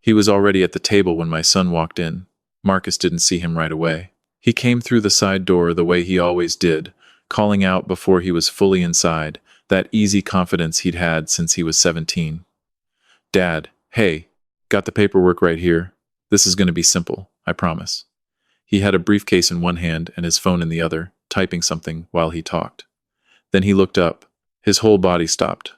He was already at the table when my son walked in. Marcus didn't see him right away. He came through the side door the way he always did, calling out before he was fully inside, that easy confidence he'd had since he was 17. "Dad, hey, got the paperwork right here. This is going to be simple, I promise." He had a briefcase in one hand and his phone in the other, typing something while he talked. Then he looked up. His whole body stopped.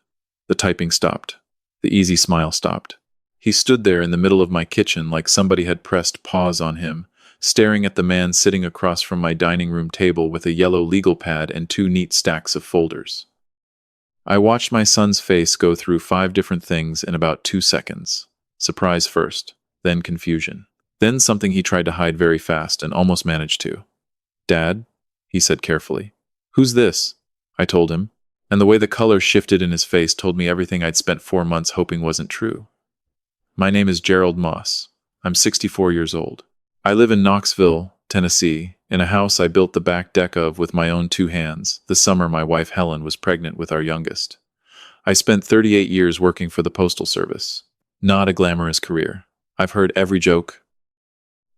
The typing stopped. The easy smile stopped. He stood there in the middle of my kitchen like somebody had pressed pause on him, staring at the man sitting across from my dining room table with a yellow legal pad and two neat stacks of folders. I watched my son's face go through 5 different things in about 2 seconds. Surprise first, then confusion. Then something he tried to hide very fast and almost managed to. "Dad," he said carefully. "Who's this?" I told him, and the way the color shifted in his face told me everything I'd spent 4 months hoping wasn't true. "My name is Gerald Moss. I'm 64 years old. I live in Knoxville, Tennessee, in a house I built the back deck of with my own 2 hands, the summer my wife Helen was pregnant with our youngest. I spent 38 years working for the Postal Service. Not a glamorous career. I've heard every joke.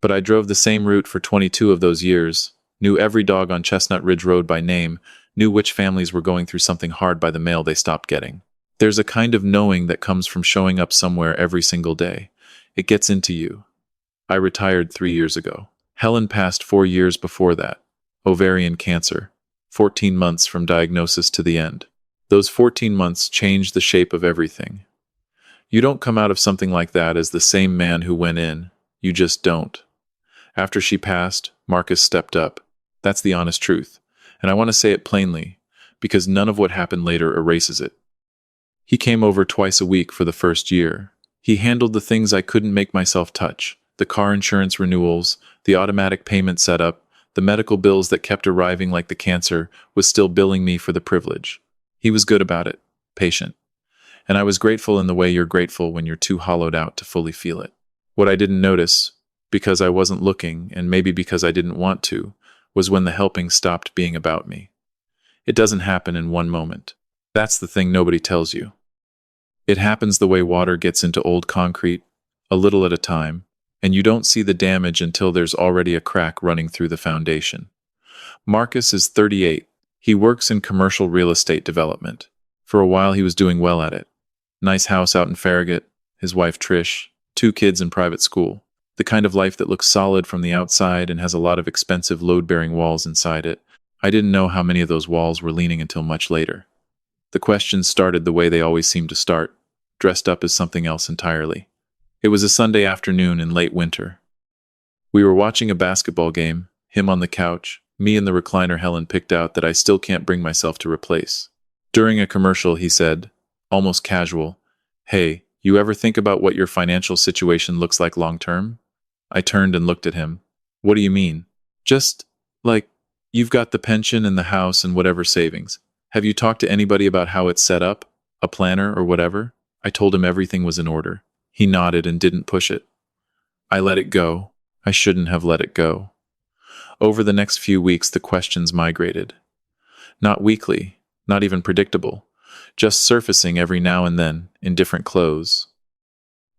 But I drove the same route for 22 of those years, knew every dog on Chestnut Ridge Road by name, knew which families were going through something hard by the mail they stopped getting. There's a kind of knowing that comes from showing up somewhere every single day. It gets into you. I retired 3 years ago. Helen passed 4 years before that. Ovarian cancer. 14 months from diagnosis to the end. Those 14 months changed the shape of everything. You don't come out of something like that as the same man who went in. You just don't. After she passed, Marcus stepped up. That's the honest truth. And I want to say it plainly, because none of what happened later erases it. He came over twice a week for the first year. He handled the things I couldn't make myself touch. The car insurance renewals, the automatic payment setup, the medical bills that kept arriving like the cancer was still billing me for the privilege. He was good about it, patient. And I was grateful in the way you're grateful when you're too hollowed out to fully feel it. What I didn't notice, because I wasn't looking and maybe because I didn't want to, was when the helping stopped being about me. It doesn't happen in one moment. That's the thing nobody tells you. It happens the way water gets into old concrete, a little at a time, and you don't see the damage until there's already a crack running through the foundation. Marcus is 38. He works in commercial real estate development. For a while he was doing well at it. Nice house out in Farragut, his wife Trish, 2 kids in private school. The kind of life that looks solid from the outside and has a lot of expensive load-bearing walls inside it. I didn't know how many of those walls were leaning until much later. The questions started the way they always seem to start, dressed up as something else entirely. It was a Sunday afternoon in late winter. We were watching a basketball game, him on the couch, me in the recliner Helen picked out that I still can't bring myself to replace. During a commercial, he said, almost casual, "Hey, you ever think about what your financial situation looks like long-term?" I turned and looked at him. "What do you mean?" "Just, like, you've got the pension and the house and whatever savings. Have you talked to anybody about how it's set up? A planner or whatever?" I told him everything was in order. He nodded and didn't push it. I let it go. I shouldn't have let it go. Over the next few weeks, the questions migrated. Not weekly, not even predictable, just surfacing every now and then, in different clothes.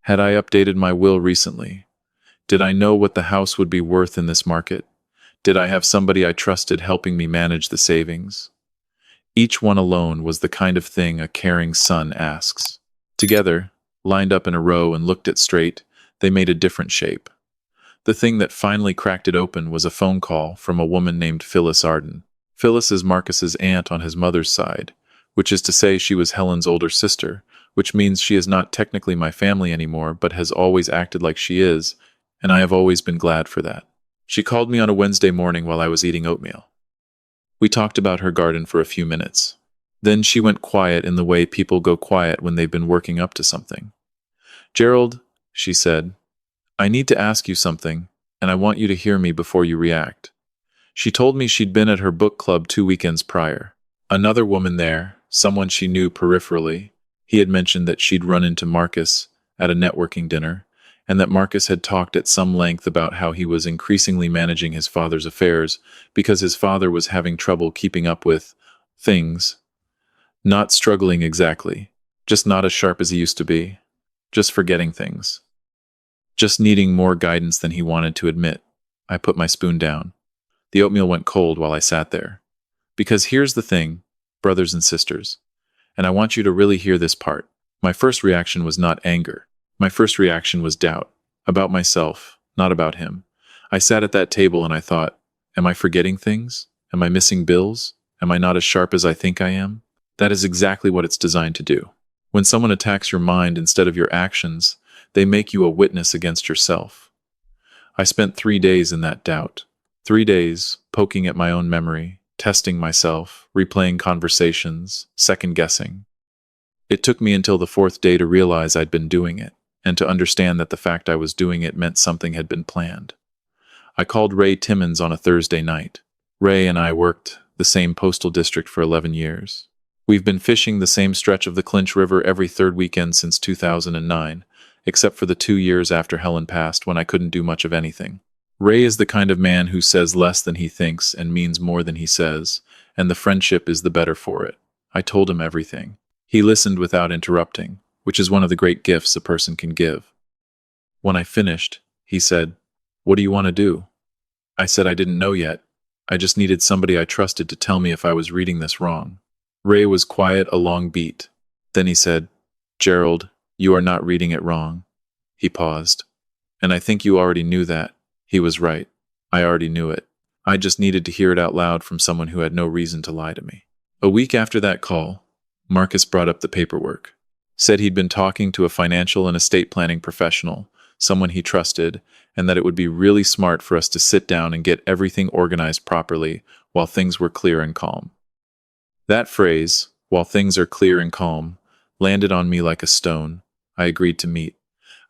Had I updated my will recently? Did I know what the house would be worth in this market? Did I have somebody I trusted helping me manage the savings? Each one alone was the kind of thing a caring son asks. Together, lined up in a row and looked at straight, they made a different shape. The thing that finally cracked it open was a phone call from a woman named Phyllis Arden. Phyllis is Marcus's aunt on his mother's side, which is to say she was Helen's older sister, which means she is not technically my family anymore, but has always acted like she is, and I have always been glad for that. She called me on a Wednesday morning while I was eating oatmeal. We talked about her garden for a few minutes. Then she went quiet in the way people go quiet when they've been working up to something. "Gerald," she said, "I need to ask you something, and I want you to hear me before you react." She told me she'd been at her book club 2 weekends prior. Another woman there, someone she knew peripherally, he had mentioned that she'd run into Marcus at a networking dinner, and that Marcus had talked at some length about how he was increasingly managing his father's affairs because his father was having trouble keeping up with things. Not struggling exactly, just not as sharp as he used to be, just forgetting things. just needing more guidance than he wanted to admit. I put my spoon down. The oatmeal went cold while I sat there. Because here's the thing, brothers and sisters, and I want you to really hear this part. My first reaction was not anger. My first reaction was doubt. About myself, not about him. I sat at that table and I thought, am I forgetting things? Am I missing bills? Am I not as sharp as I think I am? That is exactly what it's designed to do. When someone attacks your mind instead of your actions, they make you a witness against yourself. I spent 3 days in that doubt. 3 days poking at my own memory, testing myself, replaying conversations, second-guessing. It took me until the 4th day to realize I'd been doing it, and to understand that the fact I was doing it meant something had been planned. I called Ray Timmons on a Thursday night. Ray and I worked the same postal district for 11 years. We've been fishing the same stretch of the Clinch River every 3rd weekend since 2009, except for the 2 years after Helen passed when I couldn't do much of anything. Ray is the kind of man who says less than he thinks and means more than he says, and the friendship is the better for it. I told him everything. He listened without interrupting, which is one of the great gifts a person can give. When I finished, he said, "What do you want to do?" I said I didn't know yet. I just needed somebody I trusted to tell me if I was reading this wrong. Ray was quiet a long beat. Then he said, "Gerald, you are not reading it wrong." He paused. "And I think you already knew that." He was right. I already knew it. I just needed to hear it out loud from someone who had no reason to lie to me. A week after that call, Marcus brought up the paperwork. Said he'd been talking to a financial and estate planning professional, someone he trusted, and that it would be really smart for us to sit down and get everything organized properly while things were clear and calm. That phrase, "while things are clear and calm," landed on me like a stone. I agreed to meet.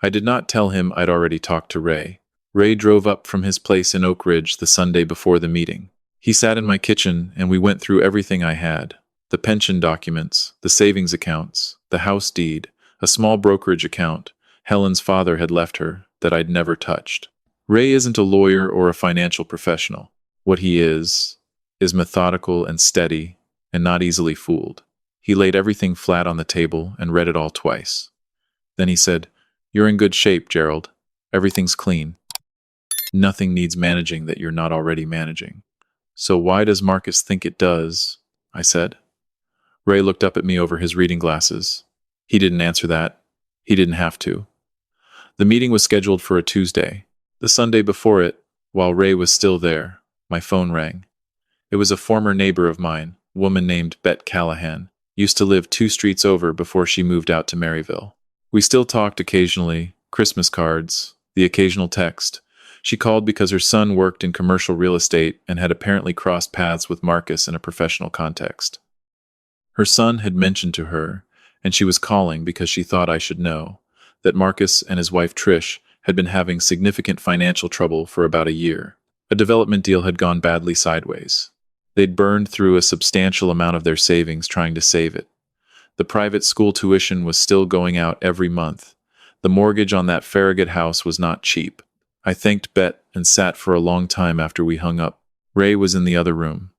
I did not tell him I'd already talked to Ray. Ray drove up from his place in Oak Ridge the Sunday before the meeting. He sat in my kitchen and we went through everything I had. The pension documents, the savings accounts, the house deed, a small brokerage account Helen's father had left her that I'd never touched. Ray isn't a lawyer or a financial professional. What he is methodical and steady and not easily fooled. He laid everything flat on the table and read it all twice. Then he said, "You're in good shape, Gerald. Everything's clean. Nothing needs managing that you're not already managing." "So why does Marcus think it does?" I said. Ray looked up at me over his reading glasses. He didn't answer that. He didn't have to. The meeting was scheduled for a Tuesday. The Sunday before it, while Ray was still there, my phone rang. It was a former neighbor of mine, a woman named Bet Callahan, used to live 2 streets over before she moved out to Maryville. We still talked occasionally, Christmas cards, the occasional text. She called because her son worked in commercial real estate and had apparently crossed paths with Marcus in a professional context. Her son had mentioned to her, and she was calling because she thought I should know, that Marcus and his wife Trish had been having significant financial trouble for about a year. A development deal had gone badly sideways. They'd burned through a substantial amount of their savings trying to save it. The private school tuition was still going out every month. The mortgage on that Farragut house was not cheap. I thanked Bet and sat for a long time after we hung up. Ray was in the other room.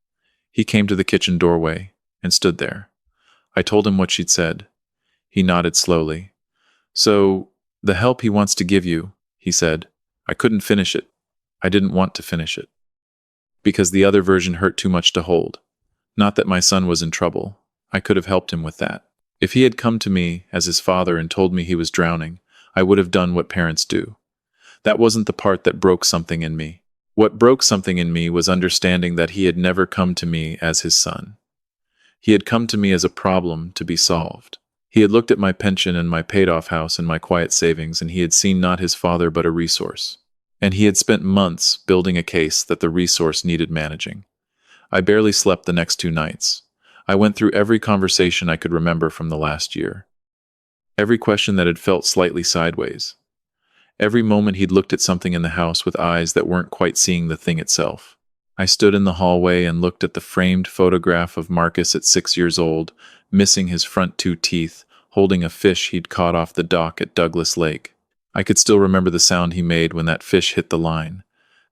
He came to the kitchen doorway and stood there. I told him what she'd said. He nodded slowly. "So, the help he wants to give you," he said. I couldn't finish it. I didn't want to finish it. Because the other version hurt too much to hold. Not that my son was in trouble. I could have helped him with that. If he had come to me as his father and told me he was drowning, I would have done what parents do. That wasn't the part that broke something in me. What broke something in me was understanding that he had never come to me as his son. He had come to me as a problem to be solved. He had looked at my pension and my paid-off house and my quiet savings, and he had seen not his father but a resource. And he had spent months building a case that the resource needed managing. I barely slept the next 2 nights. I went through every conversation I could remember from the last year. Every question that had felt slightly sideways. Every moment he'd looked at something in the house with eyes that weren't quite seeing the thing itself. I stood in the hallway and looked at the framed photograph of Marcus at 6 years old, missing his front 2 teeth, holding a fish he'd caught off the dock at Douglas Lake. I could still remember the sound he made when that fish hit the line,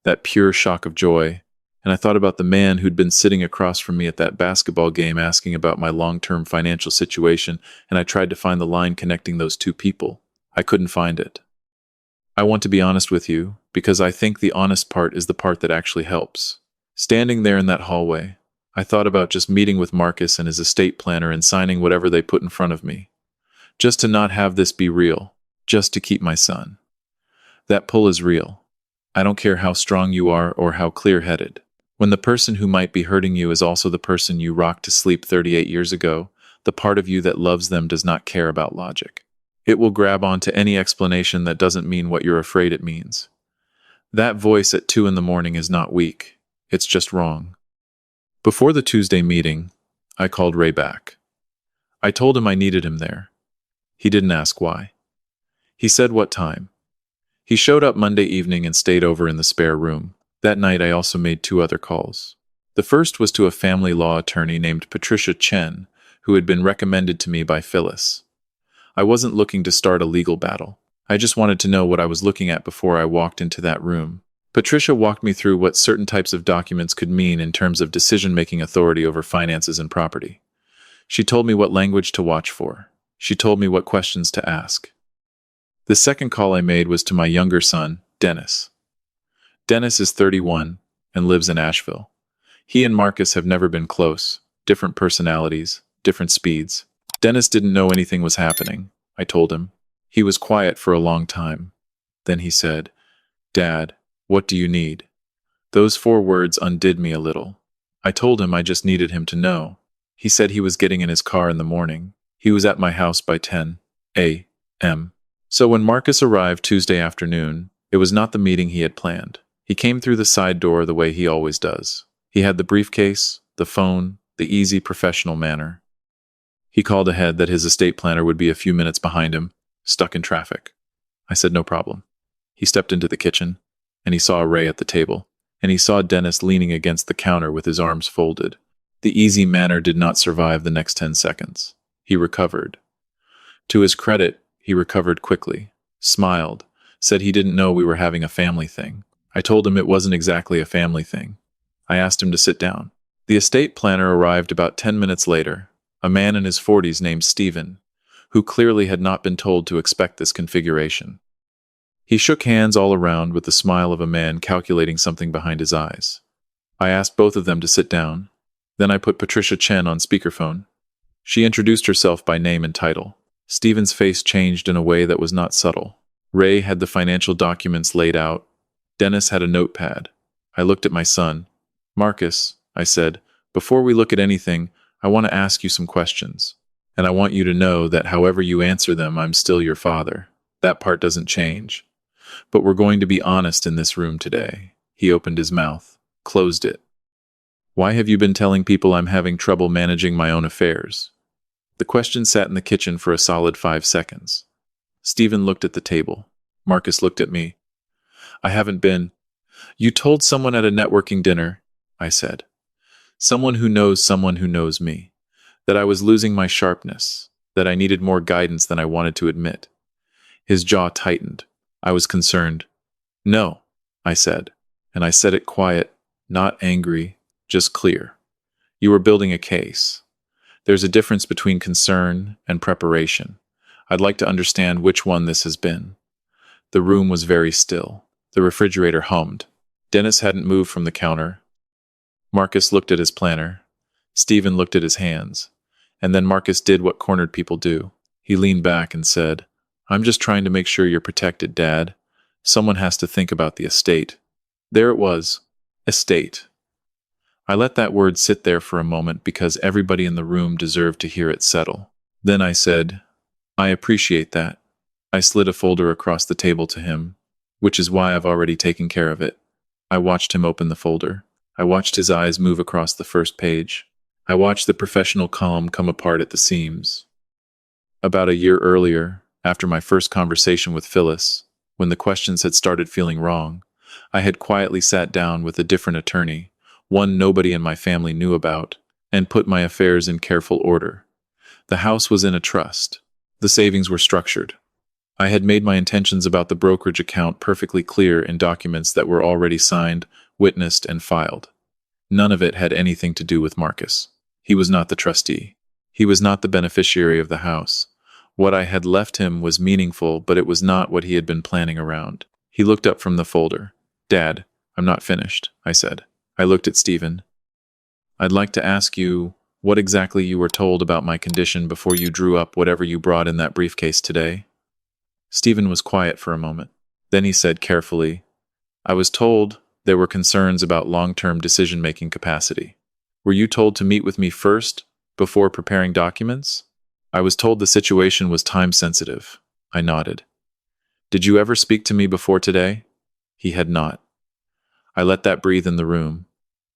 that pure shock of joy, and I thought about the man who'd been sitting across from me at that basketball game asking about my long-term financial situation, and I tried to find the line connecting those 2 people. I couldn't find it. I want to be honest with you, because I think the honest part is the part that actually helps. Standing there in that hallway, I thought about just meeting with Marcus and his estate planner and signing whatever they put in front of me. Just to not have this be real. Just to keep my son. That pull is real. I don't care how strong you are or how clear-headed. When the person who might be hurting you is also the person you rocked to sleep 38 years ago, the part of you that loves them does not care about logic. It will grab onto any explanation that doesn't mean what you're afraid it means. That voice at 2 in the morning is not weak. It's just wrong. Before the Tuesday meeting, I called Ray back. I told him I needed him there. He didn't ask why. He said what time. He showed up Monday evening and stayed over in the spare room. That night I also made 2 other calls. The first was to a family law attorney named Patricia Chen, who had been recommended to me by Phyllis. I wasn't looking to start a legal battle. I just wanted to know what I was looking at before I walked into that room. Patricia walked me through what certain types of documents could mean in terms of decision-making authority over finances and property. She told me what language to watch for. She told me what questions to ask. The second call I made was to my younger son, Dennis. Dennis is 31 and lives in Asheville. He and Marcus have never been close, different personalities, different speeds. Dennis didn't know anything was happening, I told him. He was quiet for a long time. Then he said, "Dad, what do you need?" Those 4 words undid me a little. I told him I just needed him to know. He said he was getting in his car in the morning. He was at my house by 10 a.m. So when Marcus arrived Tuesday afternoon, it was not the meeting he had planned. He came through the side door the way he always does. He had the briefcase, the phone, the easy professional manner. He called ahead that his estate planner would be a few minutes behind him, stuck in traffic. I said no problem. He stepped into the kitchen, and he saw Ray at the table, and he saw Dennis leaning against the counter with his arms folded. The easy manner did not survive the next 10 seconds. He recovered. To his credit, he recovered quickly, smiled, said he didn't know we were having a family thing. I told him it wasn't exactly a family thing. I asked him to sit down. The estate planner arrived about 10 minutes later, a man in his 40s named Stephen, who clearly had not been told to expect this configuration. He shook hands all around with the smile of a man calculating something behind his eyes. I asked both of them to sit down. Then I put Patricia Chen on speakerphone. She introduced herself by name and title. Stephen's face changed in a way that was not subtle. Ray had the financial documents laid out. Dennis had a notepad. I looked at my son. "Marcus," I said, "before we look at anything, I want to ask you some questions. And I want you to know that however you answer them, I'm still your father. That part doesn't change. But we're going to be honest in this room today." He opened his mouth, closed it. "Why have you been telling people I'm having trouble managing my own affairs?" The question sat in the kitchen for a solid 5 seconds. Stephen looked at the table. Marcus looked at me. "I haven't been." "You told someone at a networking dinner," I said. "Someone who knows me. That I was losing my sharpness. That I needed more guidance than I wanted to admit." His jaw tightened. I was concerned. "No," I said. And I said it quiet, not angry, just clear. "You were building a case. There's a difference between concern and preparation. I'd like to understand which one this has been." The room was very still. The refrigerator hummed. Dennis hadn't moved from the counter. Marcus looked at his planner. Stephen looked at his hands. And then Marcus did what cornered people do. He leaned back and said, "I'm just trying to make sure you're protected, Dad. Someone has to think about the estate." There it was. Estate. I let that word sit there for a moment because everybody in the room deserved to hear it settle. Then I said, "I appreciate that." I slid a folder across the table to him, which is why I've already taken care of it. I watched him open the folder. I watched his eyes move across the first page. I watched the professional calm come apart at the seams. About a year earlier, after my first conversation with Phyllis, when the questions had started feeling wrong, I had quietly sat down with a different attorney, one nobody in my family knew about, and put my affairs in careful order. The house was in a trust. The savings were structured. I had made my intentions about the brokerage account perfectly clear in documents that were already signed, witnessed, and filed. None of it had anything to do with Marcus. He was not the trustee. He was not the beneficiary of the house. What I had left him was meaningful, but it was not what he had been planning around. He looked up from the folder. "Dad, I'm not finished," I said. I looked at Stephen. "I'd like to ask you what exactly you were told about my condition before you drew up whatever you brought in that briefcase today." Stephen was quiet for a moment. Then he said carefully, "I was told there were concerns about long-term decision-making capacity. Were you told to meet with me first, before preparing documents?" "I was told the situation was time-sensitive." I nodded. "Did you ever speak to me before today?" He had not. I let that breathe in the room.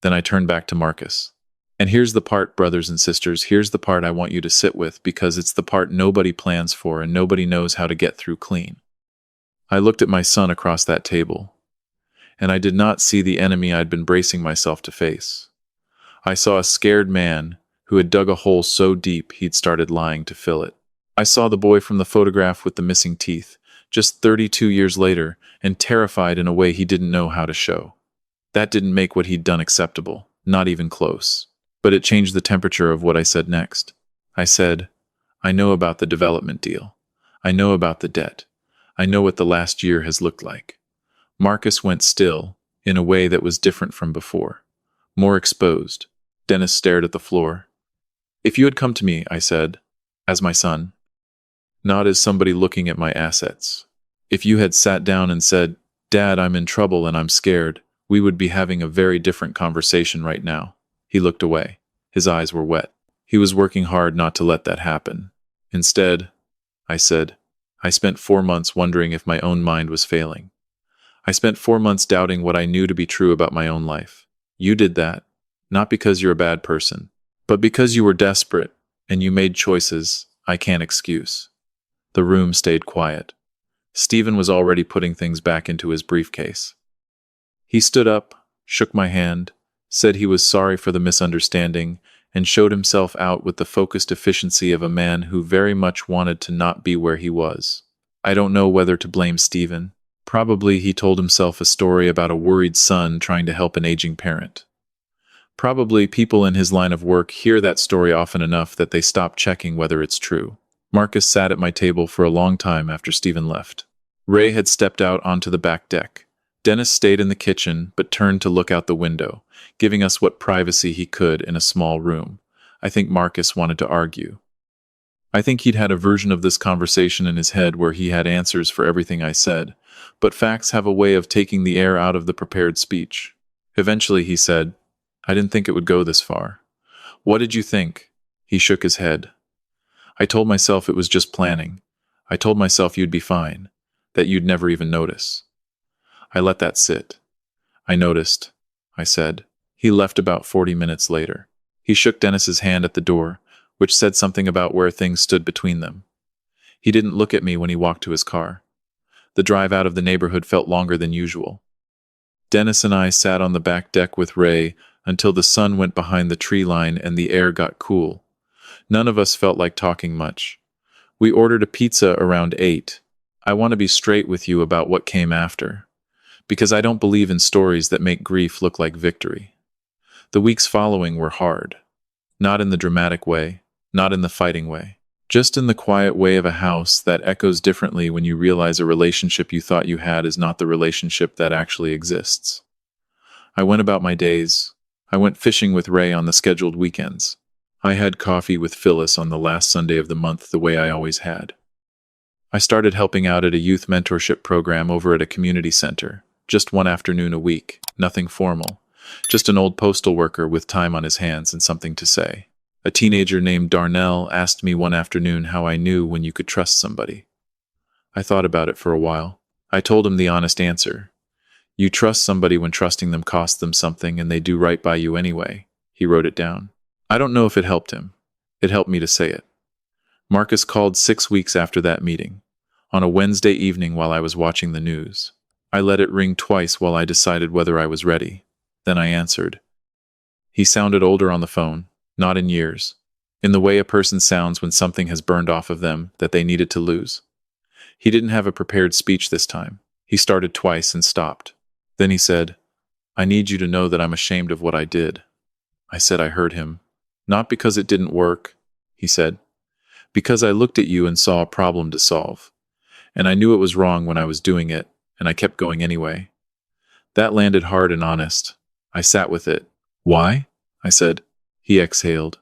Then I turned back to Marcus. "And here's the part, brothers and sisters, here's the part I want you to sit with, because it's the part nobody plans for and nobody knows how to get through clean." I looked at my son across that table, and I did not see the enemy I'd been bracing myself to face. I saw a scared man who had dug a hole so deep he'd started lying to fill it. I saw the boy from the photograph with the missing teeth, just 32 years later, and terrified in a way he didn't know how to show. That didn't make what he'd done acceptable, not even close. But it changed the temperature of what I said next. I said, "I know about the development deal. I know about the debt. I know what the last year has looked like." Marcus went still, in a way that was different from before. More exposed. Dennis stared at the floor. "If you had come to me," I said, "as my son, not as somebody looking at my assets. If you had sat down and said, 'Dad, I'm in trouble and I'm scared,' we would be having a very different conversation right now." He looked away. His eyes were wet. He was working hard not to let that happen. "Instead," I said, "I spent 4 months wondering if my own mind was failing. I spent 4 months doubting what I knew to be true about my own life. You did that, not because you're a bad person, but because you were desperate, and you made choices I can't excuse." The room stayed quiet. Stephen was already putting things back into his briefcase. He stood up, shook my hand, said he was sorry for the misunderstanding, and showed himself out with the focused efficiency of a man who very much wanted to not be where he was. I don't know whether to blame Stephen. Probably he told himself a story about a worried son trying to help an aging parent. Probably people in his line of work hear that story often enough that they stop checking whether it's true. Marcus sat at my table for a long time after Stephen left. Ray had stepped out onto the back deck. Dennis stayed in the kitchen, but turned to look out the window, giving us what privacy he could in a small room. I think Marcus wanted to argue. I think he'd had a version of this conversation in his head where he had answers for everything I said, but facts have a way of taking the air out of the prepared speech. Eventually he said, "I didn't think it would go this far." "What did you think?" He shook his head. "I told myself it was just planning. I told myself you'd be fine, that you'd never even notice." I let that sit. "I noticed," I said. He left about 40 minutes later. He shook Dennis's hand at the door, which said something about where things stood between them. He didn't look at me when he walked to his car. The drive out of the neighborhood felt longer than usual. Dennis and I sat on the back deck with Ray until the sun went behind the tree line and the air got cool. None of us felt like talking much. We ordered a pizza around 8. I want to be straight with you about what came after, because I don't believe in stories that make grief look like victory. The weeks following were hard. Not in the dramatic way, not in the fighting way. Just in the quiet way of a house that echoes differently when you realize a relationship you thought you had is not the relationship that actually exists. I went about my days. I went fishing with Ray on the scheduled weekends. I had coffee with Phyllis on the last Sunday of the month the way I always had. I started helping out at a youth mentorship program over at a community center, just one afternoon a week, nothing formal, just an old postal worker with time on his hands and something to say. A teenager named Darnell asked me one afternoon how I knew when you could trust somebody. I thought about it for a while. I told him the honest answer. You trust somebody when trusting them costs them something and they do right by you anyway. He wrote it down. I don't know if it helped him. It helped me to say it. Marcus called 6 weeks after that meeting, on a Wednesday evening while I was watching the news. I let it ring twice while I decided whether I was ready. Then I answered. He sounded older on the phone. Not in years. In the way a person sounds when something has burned off of them that they needed to lose. He didn't have a prepared speech this time. He started twice and stopped. Then he said, "I need you to know that I'm ashamed of what I did." I said I heard him. "Not because it didn't work," he said. Because I looked at you and saw a problem to solve. And I knew it was wrong when I was doing it, and I kept going anyway. That landed hard and honest. I sat with it. Why? I said. He exhaled.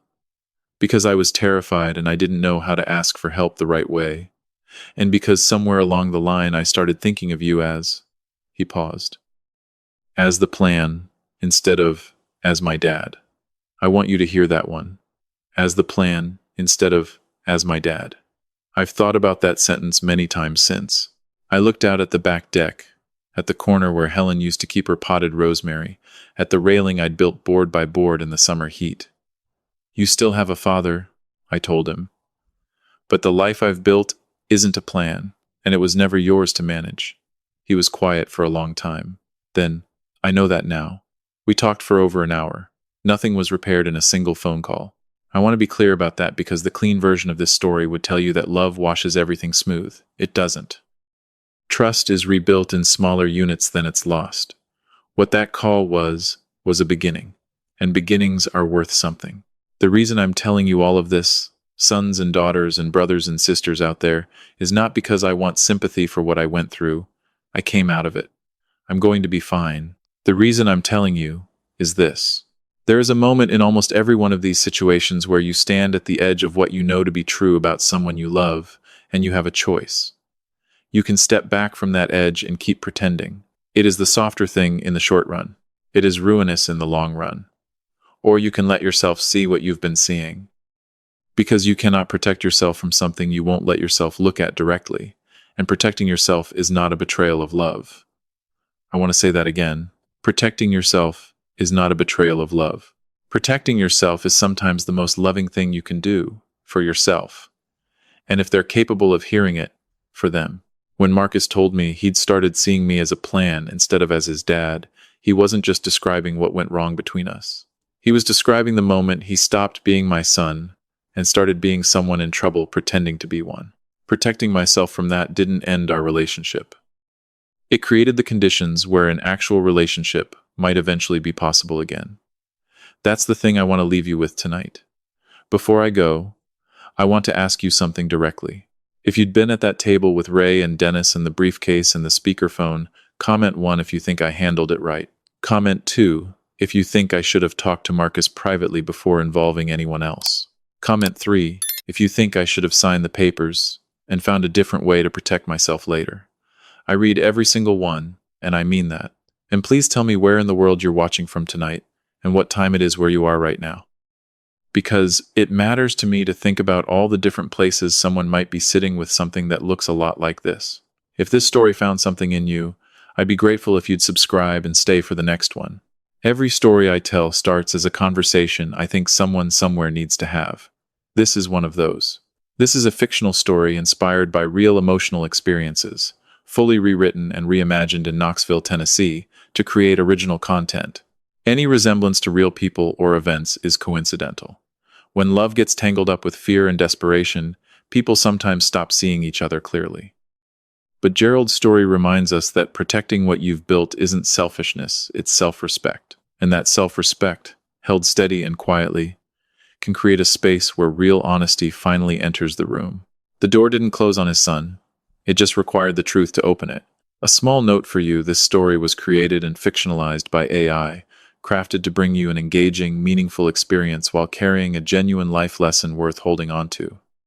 Because I was terrified and I didn't know how to ask for help the right way. And because somewhere along the line I started thinking of you as... He paused. As the plan, instead of as my dad. I want you to hear that one. As the plan, instead of as my dad. I've thought about that sentence many times since. I looked out at the back deck, at the corner where Helen used to keep her potted rosemary, at the railing I'd built board by board in the summer heat. You still have a father, I told him. But the life I've built isn't a plan, and it was never yours to manage. He was quiet for a long time. Then, I know that now. We talked for over an hour. Nothing was repaired in a single phone call. I want to be clear about that because the clean version of this story would tell you that love washes everything smooth. It doesn't. Trust is rebuilt in smaller units than it's lost. What that call was a beginning, and beginnings are worth something. The reason I'm telling you all of this, sons and daughters and brothers and sisters out there, is not because I want sympathy for what I went through. I came out of it. I'm going to be fine. The reason I'm telling you is this. There is a moment in almost every one of these situations where you stand at the edge of what you know to be true about someone you love, and you have a choice. You can step back from that edge and keep pretending. It is the softer thing in the short run. It is ruinous in the long run. Or you can let yourself see what you've been seeing. Because you cannot protect yourself from something you won't let yourself look at directly, and protecting yourself is not a betrayal of love. I want to say that again. Protecting yourself is not a betrayal of love. Protecting yourself is sometimes the most loving thing you can do for yourself. And if they're capable of hearing it, for them. When Marcus told me he'd started seeing me as a plan instead of as his dad, he wasn't just describing what went wrong between us. He was describing the moment he stopped being my son and started being someone in trouble pretending to be one. Protecting myself from that didn't end our relationship. It created the conditions where an actual relationship might eventually be possible again. That's the thing I want to leave you with tonight. Before I go, I want to ask you something directly. If you'd been at that table with Ray and Dennis and the briefcase and the speakerphone, comment 1 if you think I handled it right. Comment 2 if you think I should have talked to Marcus privately before involving anyone else. Comment 3 if you think I should have signed the papers and found a different way to protect myself later. I read every single one, and I mean that. And please tell me where in the world you're watching from tonight and what time it is where you are right now. Because it matters to me to think about all the different places someone might be sitting with something that looks a lot like this. If this story found something in you, I'd be grateful if you'd subscribe and stay for the next one. Every story I tell starts as a conversation I think someone somewhere needs to have. This is one of those. This is a fictional story inspired by real emotional experiences, fully rewritten and reimagined in Knoxville, Tennessee, to create original content. Any resemblance to real people or events is coincidental. When love gets tangled up with fear and desperation, people sometimes stop seeing each other clearly. But Gerald's story reminds us that protecting what you've built isn't selfishness, it's self-respect. And that self-respect, held steady and quietly, can create a space where real honesty finally enters the room. The door didn't close on his son. It just required the truth to open it. A small note for you, this story was created and fictionalized by AI, crafted to bring you an engaging, meaningful experience while carrying a genuine life lesson worth holding on to.